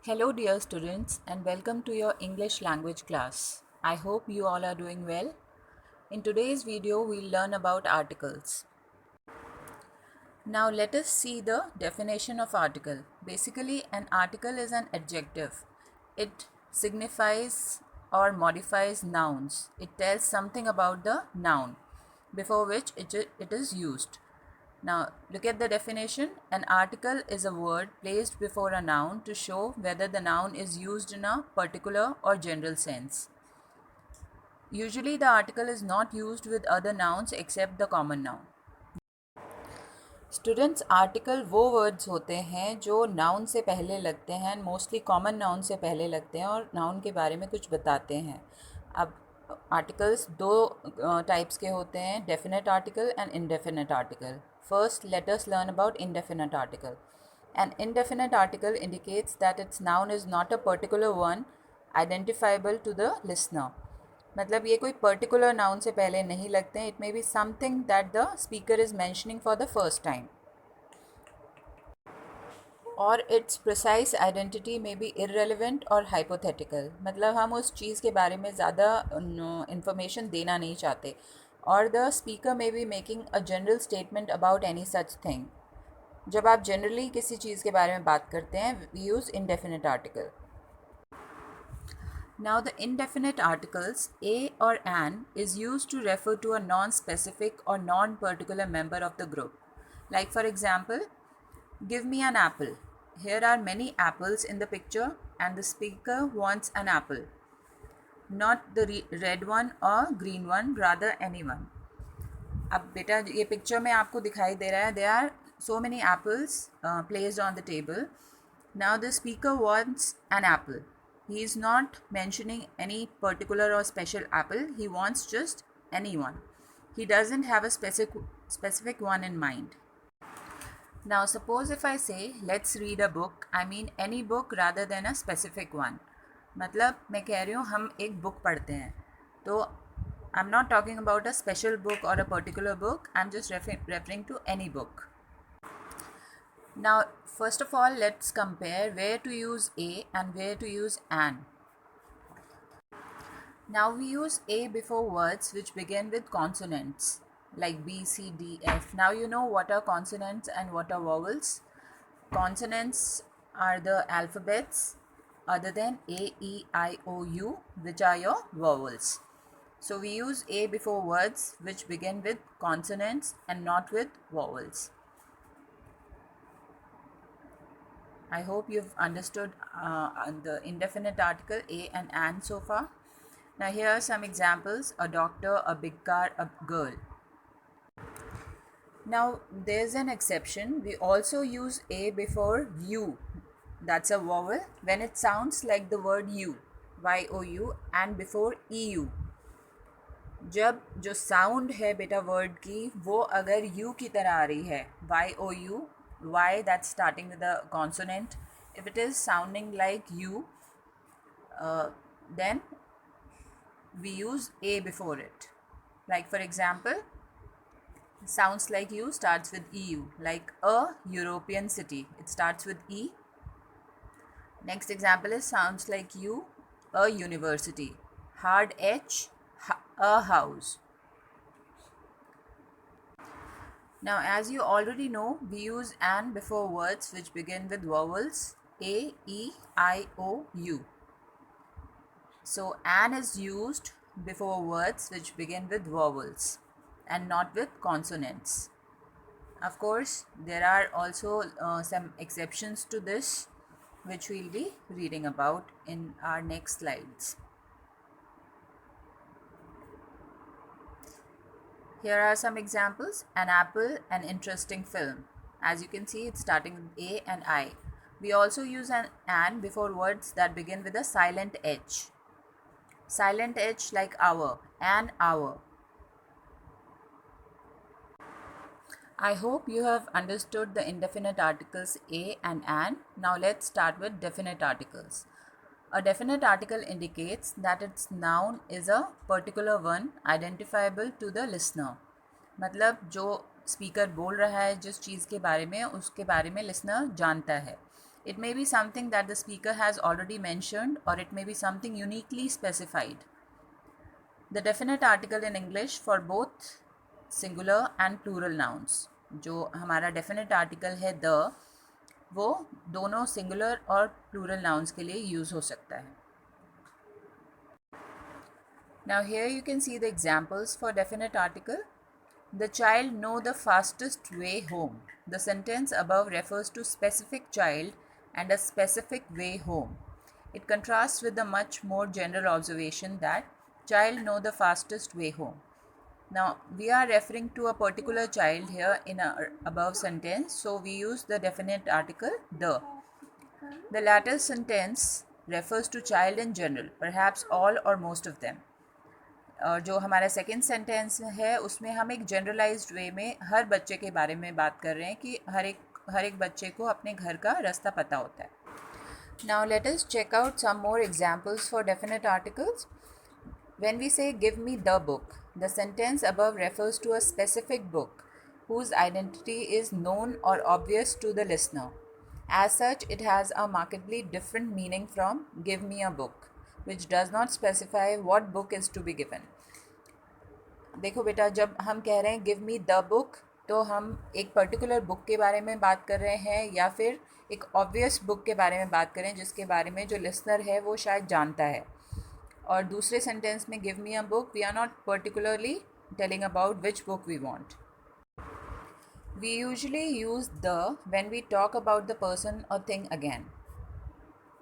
Hello, dear students, and welcome to your English language class. I hope you all are doing well. In today's video, we'll learn about articles. Now, let us see the definition of article. Basically, an article is an adjective. It signifies or modifies nouns. It tells something about the noun before which it is used. Now, look at the definition. An article is a word placed before a noun to show whether the noun is used in a particular or general sense. Usually, the article is not used with other nouns except the common noun. Students article वो words होते हैं जो noun से पहले लगते हैं, mostly common noun से पहले लगते हैं और नाउन के बारे में कुछ बताते हैं. अब आर्टिकल्स दो टाइप्स के होते हैं, definite article and indefinite article. First let us learn about indefinite article. An indefinite article indicates that its noun is not a particular one identifiable to the listener. मतलब ये कोई पर्टिकुलर नाउन से पहले नहीं लगते हैं. It may be something that the speaker is mentioning for the first time, और it's precise identity में बी इररेलेवेंट और हाइपोथेटिकल. मतलब हम उस चीज़ के बारे में ज़्यादा इंफॉर्मेशन देना नहीं चाहते, और द स्पीकर में be making a general statement about any such thing. जब आप जनरली किसी चीज़ के बारे में बात करते हैं, we use indefinite article. Now, the indefinite articles a or an is used to refer to a non-specific or non-particular member of the group. Like for example, give me an apple. Here are many apples in the picture and the speaker wants an apple. Not the red one or green one, rather any one. अब बेटा ये picture में आपको दिखाई दे रहा है, there are so many apples placed on the table. Now the speaker wants an apple. He is not mentioning any particular or special apple. He wants just any one. He doesn't have a specific one in mind. Now suppose if I say let's read a book, I mean any book rather than a specific one. मतलब मैं कह रही हूँ हम एक book पढ़ते हैं, तो I'm not talking about a special book or a particular book. I'm just referring to any book. Now, first of all, let's compare where to use a and where to use an. Now, we use a before words which begin with consonants like B, C, D, F. Now, you know what are consonants and what are vowels. Consonants are the alphabets other than A, E, I, O, U, which are your vowels. So, we use a before words which begin with consonants and not with vowels. I hope you've understood the indefinite article a and an so far. Now here are some examples: a doctor, a big car, a girl. Now there's an exception. We also use a before you. That's a vowel when it sounds like the word you, y-o-u, and before eu. जब जो sound है बेटा word की वो अगर you की तरह आ रही है, y-o-u, y that's starting with a consonant, if it is sounding like you, then we use a before it. Like for example, sounds like you starts with eu, like a European city, it starts with e. Next example is sounds like you, a university, hard h, a house. Now, as you already know, we use an before words which begin with vowels a, e, I, o, u. So, an is used before words which begin with vowels and not with consonants. Of course, there are also some exceptions to this which we'll be reading about in our next slides. Here are some examples. An apple, an interesting film. As you can see, it's starting with A and I. We also use an before words that begin with a silent H. Silent H like hour, an hour. I hope you have understood the indefinite articles a and an. Now let's start with definite articles. A definite article indicates that its noun is a particular one identifiable to the listener. मतलब जो speaker बोल रहा है जिस चीज़ के बारे में, उसके बारे में लिसनर जानता है. It may be something that the speaker has already mentioned, or it may be something uniquely specified. The definite article in English for both singular and plural nouns. जो हमारा definite article है the, वो दोनों singular और plural nouns के लिए use हो सकता है. Now here you can see the examples for definite article. The child know the fastest way home. The sentence above refers to specific child and a specific way home. It contrasts with the much more general observation that child know the fastest way home. Now we are referring to a particular child here in a above sentence, so we use the definite article the. The latter sentence refers to child in general, perhaps all or most of them. और जो हमारा second sentence है उसमें हम एक generalised वे में हर बच्चे के बारे में बात कर रहे हैं कि हर एक बच्चे को अपने घर का रास्ता पता होता है. Now let us check out some more examples for definite articles. When we say give me the book, the sentence above refers to a specific book whose identity is known or obvious to the listener. As such, it has a markedly different meaning from give me a book, which does not specify what book is to be given. देखो बेटा, जब हम कह रहे हैं give me the book, तो हम एक पर्टिकुलर बुक के बारे में बात कर रहे हैं या फिर एक ऑब्वियस बुक के बारे में बात करें जिसके बारे में जो लिसनर है वो शायद जानता है. और दूसरे सेंटेंस में give me a book, we are not particularly telling about which book we want. We usually use the when we talk about the person और थिंग अगेन.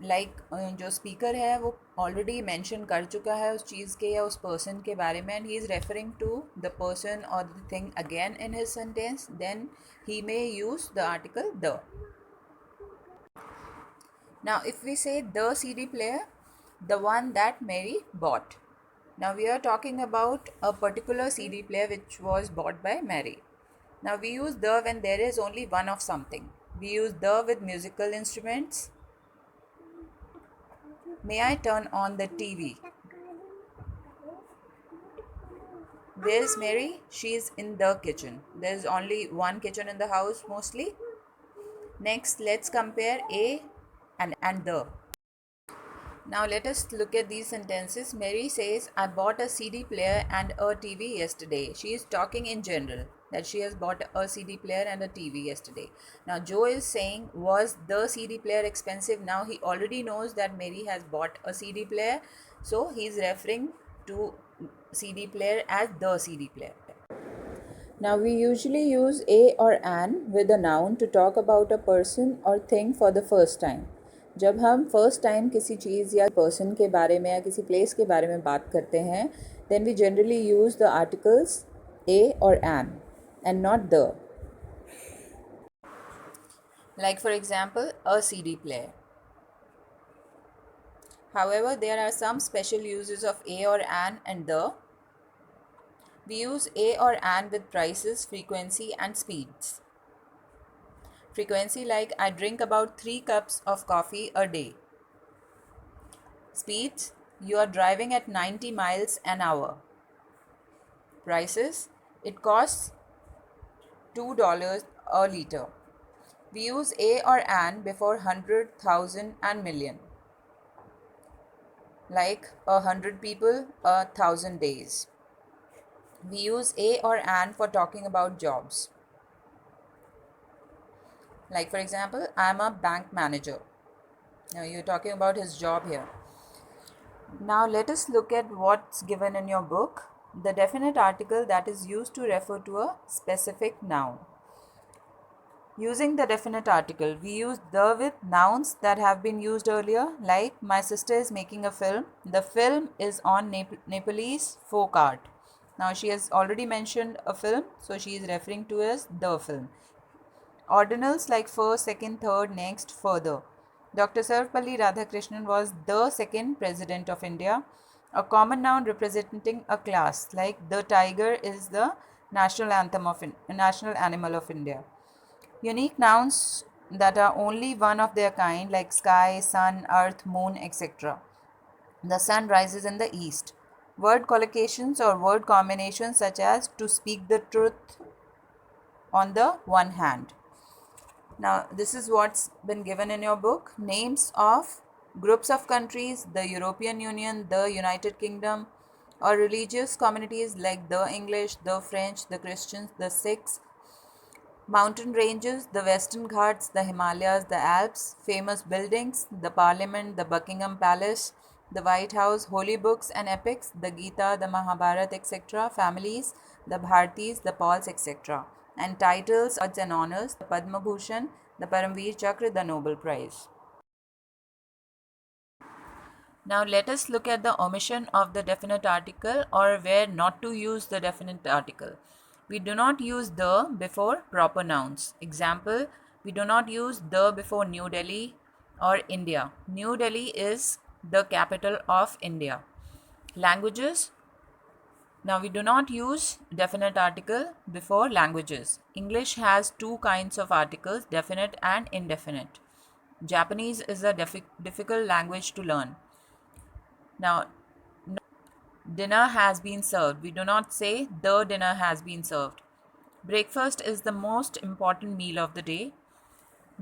लाइक जो स्पीकर है वो ऑलरेडी मेंशन कर चुका है उस चीज़ के या उस पर्सन के बारे में, and he is referring to the person और the thing again in his sentence, then he may use the article the. Now if we say the CD player, the one that Mary bought. Now we are talking about a particular CD player which was bought by Mary. Now we use the when there is only one of something. We use the with musical instruments. May I turn on the TV? Where is Mary? She is in the kitchen. There is only one kitchen in the house mostly. Next, let's compare a and the. Now let us look at these sentences. Mary says, I bought a CD player and a TV yesterday. She is talking in general that she has bought a CD player and a TV yesterday. Now Joe is saying, was the CD player expensive? Now he already knows that Mary has bought a CD player, so he is referring to CD player as the CD player. Now we usually use a or an with a noun to talk about a person or thing for the first time. जब हम first time किसी चीज़ या person के बारे में या किसी place के बारे में बात करते हैं, then we generally use the articles a और an and not the. Like for example a CD player. However, there are some special uses of a or an and the. We use a or an with prices, frequency and speeds. Frequency like I drink about 3 cups of coffee a day. Speeds, you are driving at 90 miles an hour. Prices, it costs $2 a liter. We use a or an before 100, 1000 and million. Like 100 people, 1000 days. We use a or an for talking about jobs. Like for example, I am a bank manager. Now you're talking about his job here. Now let us look at what's given in your book. The definite article that is used to refer to a specific noun. Using the definite article, we use the with nouns that have been used earlier, like my sister is making a film. The film is on Nepalese folk art. Now she has already mentioned a film, so she is referring to as the film. Ordinals like first, second, third, next, further. Dr. Sarvepalli Radhakrishnan was the second president of India. A common noun representing a class, like the tiger is the national animal of India. Unique nouns that are only one of their kind, like sky, sun, earth, moon, etc. The sun rises in the east. Word collocations or word combinations such as to speak the truth on the one hand. Now, this is what's been given in your book. Names of groups of countries, the European Union, the United Kingdom, or religious communities like the English, the French, the Christians, the Sikhs, mountain ranges, the Western Ghats, the Himalayas, the Alps, famous buildings, the Parliament, the Buckingham Palace, the White House, holy books and epics, the Gita, the Mahabharata, etc., families, the Bhartis, the Pauls, etc., and titles, awards and honors, the Padma Bhushan, the Paramveer Chakra, the Nobel Prize. Now let us look at the omission of the definite article, or where not to use the definite article. We do not use the before proper nouns. Example, we do not use the before New Delhi or India. New Delhi is the capital of India. Languages. Now we do not use definite article before languages. English has two kinds of articles, definite and indefinite. Japanese is a difficult language to learn. Now, dinner has been served. We do not say the dinner has been served. Breakfast is the most important meal of the day.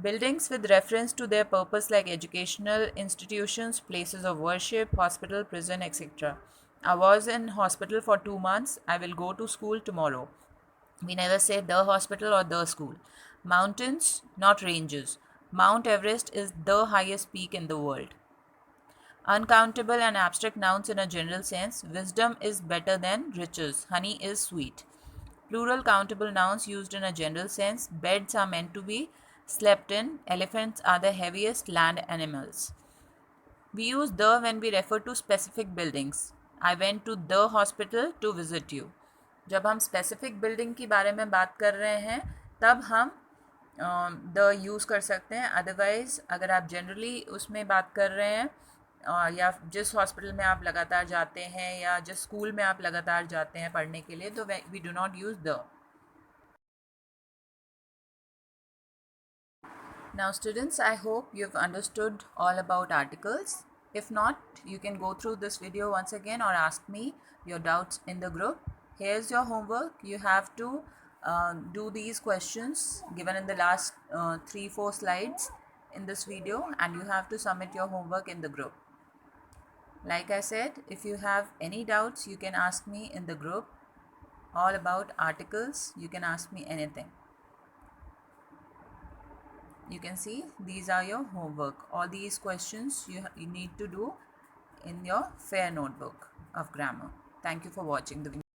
Buildings with reference to their purpose, like educational institutions, places of worship, hospital, prison, etc. I was in hospital for 2 months. I will go to school tomorrow. We never say the hospital or the school. Mountains, not ranges. Mount Everest is the highest peak in the world. Uncountable and abstract nouns in a general sense. Wisdom is better than riches. Honey is sweet. Plural countable nouns used in a general sense. Beds are meant to be slept in. Elephants are the heaviest land animals. We use the when we refer to specific buildings. I went to the hospital to visit you. जब हम specific building की बारे में बात कर रहे हैं तब हम द यूज़ कर सकते हैं. अदरवाइज़ अगर आप जनरली उसमें बात कर रहे हैं या जिस हॉस्पिटल में आप लगातार जाते हैं या जिस स्कूल में आप लगातार जाते हैं पढ़ने के लिए, तो we do not use the. Now students, I hope you've understood all about articles. If not, you can go through this video once again or ask me your doubts in the group. Here's your homework. You have to do these questions given in the last 3-4 slides in this video, and you have to submit your homework in the group. Like I said, if you have any doubts, you can ask me in the group all about articles. You can ask me anything. You can see these are your homework. All these questions you need to do in your fair notebook of grammar. Thank you for watching the video.